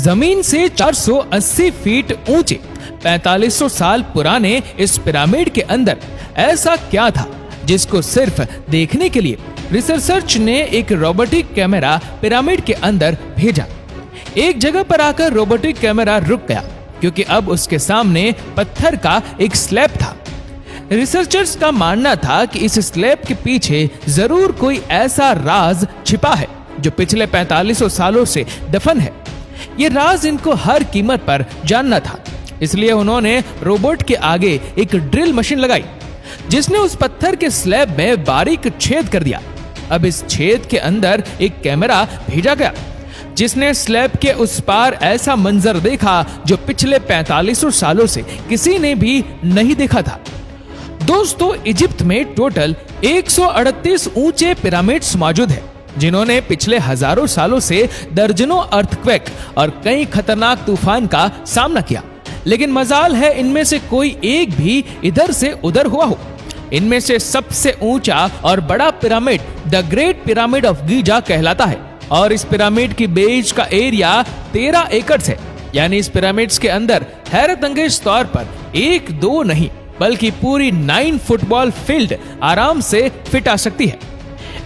जमीन से 480 फीट ऊंचे 4500 साल पुराने इस पिरामिड के अंदर ऐसा क्या था जिसको सिर्फ देखने के लिए रिसर्चर्स ने एक रोबोटिक कैमरा पिरामिड के अंदर भेजा। एक जगह पर आकर रोबोटिक कैमरा रुक गया क्योंकि अब उसके सामने पत्थर का एक स्लैब था। रिसर्चर्स का मानना था कि इस स्लैब के पीछे जरूर कोई ऐसा राज छिपा है जो पिछले 4500 सालों से दफन है। ये राज इनको हर कीमत पर जानना था, इसलिए उन्होंने रोबोट के आगे एक ड्रिल मशीन लगाई जिसने उस पत्थर के स्लैब में बारीक छेद कर दिया। अब इस छेद के अंदर एक कैमरा भेजा गया जिसने स्लैब के उस पार ऐसा मंजर देखा जो पिछले 4500 सालों से किसी ने भी नहीं देखा था। दोस्तों, इजिप्ट में टोटल 138 ऊंचे पिरामिड्स मौजूद हैं, जिन्होंने पिछले हजारों सालों से दर्जनों अर्थक्वेक और कई खतरनाक तूफान का सामना किया, लेकिन मजाल है इनमें से कोई एक भी इधर से उधर हुआ हो। इनमें से सबसे ऊंचा और बड़ा pyramid the great pyramid of Giza कहलाता है और इस पिरामिड की बेस का एरिया 13 एकड़ है। यानी इस पिरामिड्स के अंदर हैरत अंगेज तौर पर 1-2 नहीं बल्कि पूरी 9 फुटबॉल फील्ड आराम से फिट आ सकती है।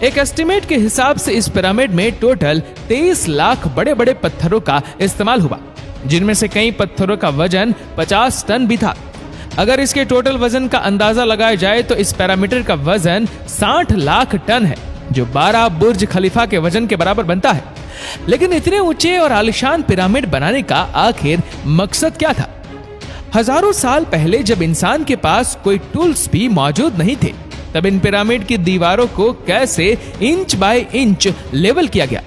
एक एस्टिमेट के हिसाब से इस पिरामिड में टोटल 23 लाख बड़े बड़े पत्थरों का इस्तेमाल हुआ, जिनमें से कई पत्थरों का वजन 50 टन भी था। अगर इसके टोटल वजन का अंदाजा लगाया जाए तो इस पैरामीटर का वजन 60 लाख टन है, जो 12 बुर्ज खलीफा के वजन के बराबर बनता है। लेकिन इतने ऊंचे और आलीशान पिरामिड बनाने का आखिर मकसद क्या था? हजारों साल पहले जब इंसान के पास कोई टूल्स भी मौजूद नहीं थे, तब इन पिरामिड की दीवारों को कैसे इंच बाय इंच लेवल किया गया,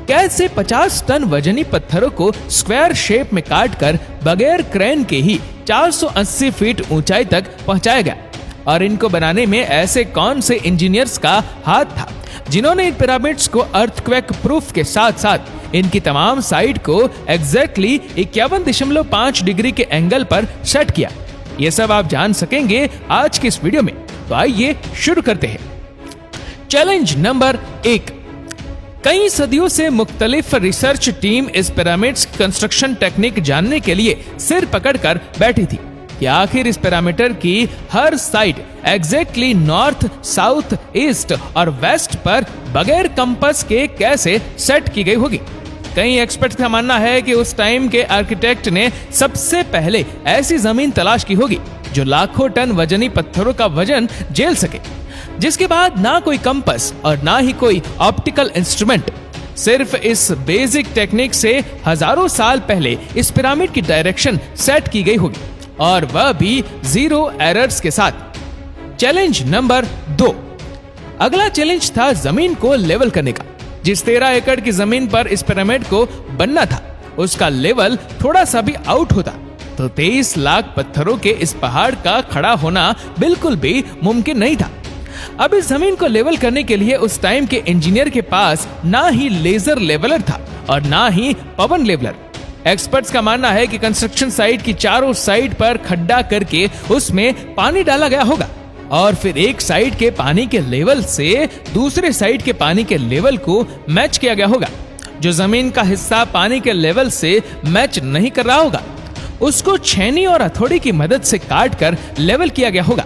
कैसे 50 टन वजनी पत्थरों को स्क्वायर शेप में काटकर बगैर क्रेन के ही 480 फीट ऊंचाई तक पहुंचाया गया। और इनको बनाने में ऐसे कौन से इंजीनियर्स का हाथ था जिन्होंने इन पिरामिड्स को अर्थक्वेक प्रूफ के साथ साथ इनकी तमाम साइड को एग्जैक्टली 51.5 डिग्री के एंगल पर सेट किया। ये सब आप जान सकेंगे आज की इस वीडियो में, तो आइए शुरू करते हैं। Challenge number 1। कई सदियों से मुख्तलिफ रिसर्च टीम इस पिरामिड्स कंस्ट्रक्शन टेक्निक जानने के लिए सिर पकड़कर बैठी थी कि आखिर इस पिरामिड की हर side exactly north, south, east और वेस्ट पर बगैर कंपास के कैसे सेट की गई होगी। कई एक्सपर्ट्स का मानना है कि उस टाइम के आर्किटेक्ट ने सबसे पहले ऐसी जमीन तलाश की होगी जो लाखों टन वजनी पत्थरों का वजन झेल सके, जिसके बाद ना कोई कंपास और ना ही कोई ऑप्टिकल इंस्ट्रूमेंट, सिर्फ इस बेसिक टेक्निक से हजारों साल पहले इस पिरामिड की डायरेक्शन सेट की गई होगी, और वह भी 0 एरर्स के साथ। Challenge number 2। अगला चैलेंज था जमीन को लेवल करने का। जिस 13 एकड़ की जमीन पर इस पिरामिड को बनना था, उसका लेवल थोड़ा सा भी आउट होता तो 23 लाख पत्थरों के इस पहाड़ का खड़ा होना बिल्कुल भी मुमकिन नहीं था। अब इस जमीन को लेवल करने के लिए उस टाइम के इंजीनियर के पास ना ही लेजर लेवलर था और ना ही पवन लेवलर। एक्सपर्ट्स का मानना है कि कंस्ट्रक्शन साइट की चारों साइड पर खड्डा करके उसमें पानी डाला गया होगा और फिर एक साइड के पानी के लेवल से दूसरे साइड के पानी के लेवल को मैच किया गया होगा। जो जमीन का हिस्सा पानी के लेवल से मैच नहीं कर रहा होगा, उसको छेनी और हथौड़ी की मदद से काट कर लेवल किया गया होगा।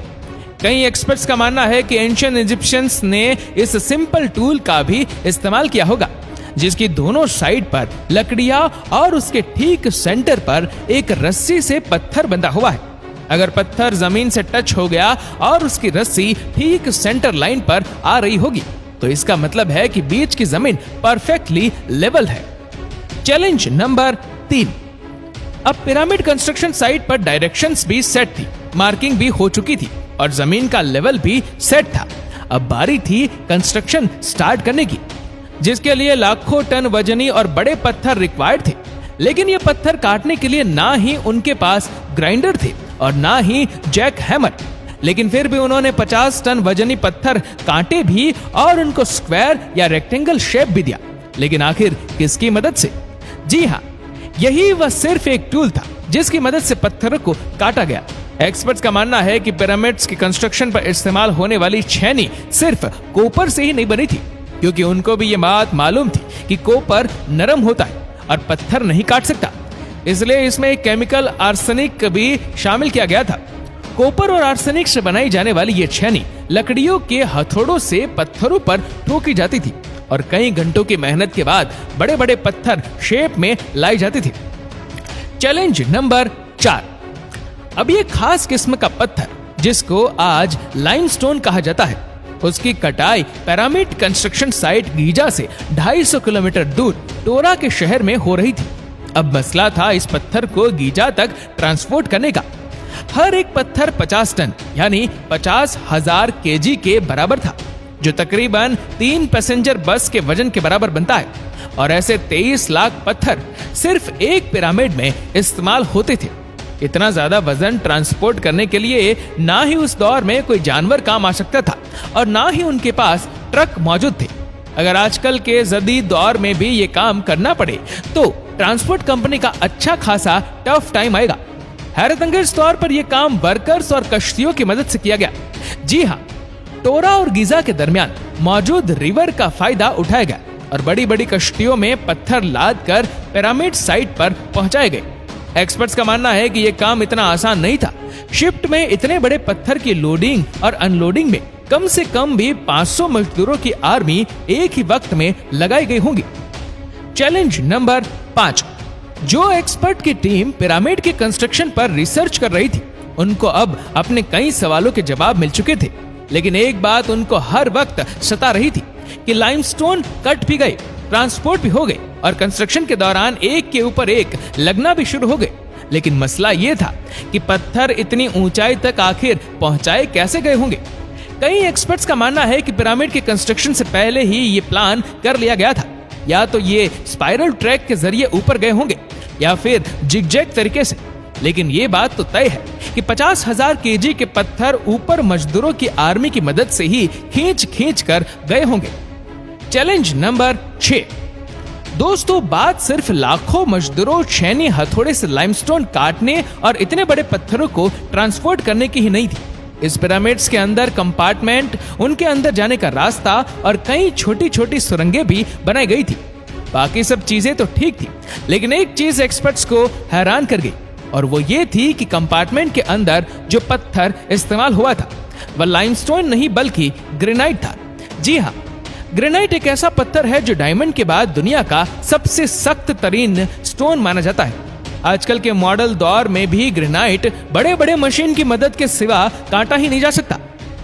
कई एक्सपर्ट्स का मानना है कि एंशिएंट इजिप्शियंस ने इस सिंपल टूल का भी इस्तेमाल किया होगा, जिसकी दोनों साइड पर लकड़ियां और उसके ठीक सेंटर पर एक रस्सी से पत्थर बंधा हुआ है। अगर पत्थर जमीन से टच हो गया और उसकी रस्सी ठीक सेंटर लाइन पर आ रही होगी, तो इसका मतलब है कि बीच की जमीन परफेक्टली लेवल है। Challenge number 3। अब पिरामिड कंस्ट्रक्शन साइट पर डायरेक्शंस भी सेट थी, मार्किंग भी हो चुकी थी और जमीन का लेवल भी सेट था। अब बारी थी कंस्ट्रक्शन स्टार्ट करने की, जिसके लिए लाखों टन वजनी और बड़े पत्थर रिक्वायर्ड थे। लेकिन ये पत्थर काटने के लिए ना ही उनके पास ग्राइंडर थे और ना ही जैक हैमर। लेकिन फिर भी उन्होंने 50 टन वजनी पत्थर काटे भी और उनको स्क्वायर या रेक्टेंगल शेप भी दिया। लेकिन आखिर किसकी मदद से? जी हाँ, यही वह सिर्फ एक टूल था जिसकी मदद से पत्थरों को काटा गया। एक्सपर्ट्स का मानना है कि पिरामिड्स की कंस्ट्रक्शन पर इस्तेमाल होने वाली छेनी सिर्फ कॉपर से ही नहीं बनी थी, क्योंकि उनको भी ये बात मालूम थी कि कॉपर नरम होता है और पत्थर नहीं काट सकता, इसलिए इसमें एक केमिकल आर्सेनिक भी शामिल किया गया था। कॉपर और आर्सेनिक से बनाई जाने वाली ये छेनी लकड़ियों के हथौड़ों से पत्थरों पर ठोकी जाती थी और कई घंटों की मेहनत के बाद बड़े बड़े पत्थर शेप में लाई जाती थी। Challenge number 4। अब ये खास किस्म का पत्थर जिसको आज लाइमस्टोन कहा जाता है, उसकी कटाई पिरामिड कंस्ट्रक्शन साइट गीजा से 250 किलोमीटर दूर टोरा के शहर में हो रही थी। अब मसला था इस पत्थर को गीजा तक ट्रांसपोर्ट करने का। हर एक पत्थर 50 टन यानी 50,000 केजी के बराबर था, जो तकरीबन 3 पैसेंजर बस के वजन के बराबर बनता है। और ऐसे 23 लाख पत्थर सिर्फ एक पिरामिड में इस्तेमाल होते थे। इतना ज्यादा वजन ट्रांसपोर्ट करने के लिए ना ही उस दौर में कोई जानवर काम आ सकता था और ना ही उनके पास ट्रक मौजूद थे। अगर आजकल के जदीद दौर में भी ये काम करना पड़े तो ट्रांसपोर्ट कंपनी का अच्छा खासा टफ टाइम आएगा। हैरतअंगेज तौर पर यह काम वर्कर्स और कश्तियों की मदद से किया गया। जी हाँ, टोरा और गीजा के दरमियान मौजूद रिवर का फायदा उठाया गया और बड़ी बड़ी कश्तियों में पत्थर लाद कर पिरामिड साइट पर पहुंचाए गए। एक्सपर्ट्स का मानना है कि यह काम इतना आसान नहीं था। शिफ्ट में इतने बड़े पत्थर की लोडिंग और अनलोडिंग में कम से कम भी 500 मजदूरों की आर्मी एक ही वक्त में लगाई गई होंगी। Challenge number 5। जो एक्सपर्ट की टीम पिरामिड के कंस्ट्रक्शन पर रिसर्च कर रही थी, उनको अब अपने कई सवालों के जवाब मिल चुके थे, लेकिन एक बात उनको हर वक्त सता रही थी कि लाइमस्टोन कट भी गए, ट्रांसपोर्ट भी हो गए और कंस्ट्रक्शन के दौरान एक के ऊपर एक लगना भी शुरू हो गए। लेकिन मसला यह था कि पत्थर इतनी ऊंचाई तक आखिर पहुंचाए कैसे गए होंगे। कई एक्सपर्ट्स का मानना है कि पिरामिड के कंस्ट्रक्शन से पहले ही ये प्लान कर लिया गया था। या तो ये स्पाइरल ट्रैक के जरिए ऊपर गए होंगे या फिर जिगजैग तरीके से। लेकिन ये बात तो तय है कि 50,000 केजी के पत्थर ऊपर मजदूरों की आर्मी की मदद से ही खींच कर गए होंगे। Challenge number 6। दोस्तों, बात सिर्फ लाखों मजदूरों छेनी हथौड़े से लाइमस्टोन काटने और इतने बड़े पत्थरों को ट्रांसपोर्ट करने की ही नहीं थी। इस पिरामिड्स के अंदर कंपार्टमेंट, उनके अंदर जाने का रास्ता और कई छोटी छोटी सुरंगें भी बनाई गई थी। बाकी सब चीजें तो ठीक थी, लेकिन एक चीज एक्सपर्ट्स को हैरान कर गई और वो ये थी कि कंपार्टमेंट के अंदर जो पत्थर इस्तेमाल हुआ था वह लाइमस्टोन नहीं बल्कि ग्रेनाइट था। जी हाँ, ग्रेनाइट एक ऐसा पत्थर है जो डायमंड के बाद दुनिया का सबसे सख्त तरीन स्टोन माना जाता है। आजकल के मॉडल दौर में भी ग्रेनाइट बड़े बड़े मशीन की मदद के सिवा काटा ही नहीं जा सकता।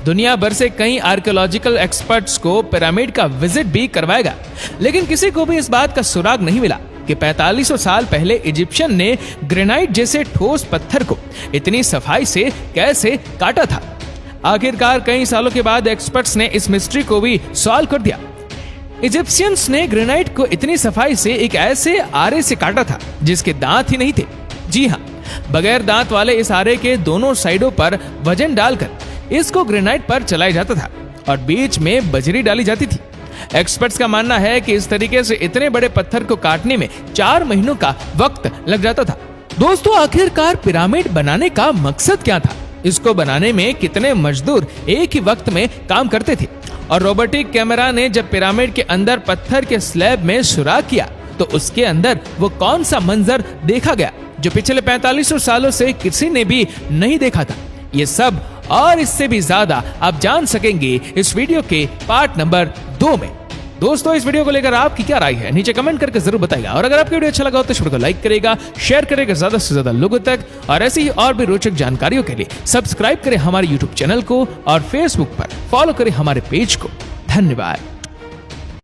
दुनिया भर से कई आर्कियोलॉजिकल एक्सपर्ट्स को पिरामिड का विजिट भी करवाएगा, लेकिन किसी को भी इस बात का सुराग नहीं मिला कि 4500 साल पहले इजिप्शियन ने ग्रेनाइट जैसे ठोस पत्थर को इतनी सफाई से कैसे काटा था। आखिरकार कई सालों के बाद एक्सपर्ट्स ने इस मिस्ट्री को भी सॉल्व कर दिया। इजिप्शियंस ने ग्रेनाइट को इतनी सफाई से एक ऐसे आरे से काटा था जिसके दांत ही नहीं थे। जी हाँ, बगैर दांत वाले इस आरे के दोनों साइडों पर वजन डालकर इसको ग्रेनाइट पर चलाया जाता था और बीच में बजरी डाली जाती थी। एक्सपर्ट्स का मानना है कि इस तरीके से इतने बड़े पत्थर को काटने में 4 महीनों का वक्त लग जाता था। दोस्तों, आखिरकार पिरामिड बनाने का मकसद क्या था? इसको बनाने में कितने मजदूर एक ही वक्त में काम करते थे? और रोबोटिक कैमरा ने जब पिरामिड के अंदर पत्थर के स्लैब में सुराख किया तो उसके अंदर वो कौन सा मंजर देखा गया जो पिछले 4500 सालों से किसी ने भी नहीं देखा था? ये सब और इससे भी ज्यादा आप जान सकेंगे इस वीडियो के पार्ट नंबर 2 में। दोस्तों, इस वीडियो को लेकर आपकी क्या राय है नीचे कमेंट करके जरूर बताइएगा और अगर आपको वीडियो अच्छा लगा हो तो इस वीडियो को लाइक करेगा, शेयर करेगा ज्यादा से ज्यादा लोगों तक और ऐसी ही और भी रोचक जानकारियों के लिए सब्सक्राइब करें हमारे YouTube चैनल को और Facebook पर फॉलो करें हमारे पेज को। धन्यवाद।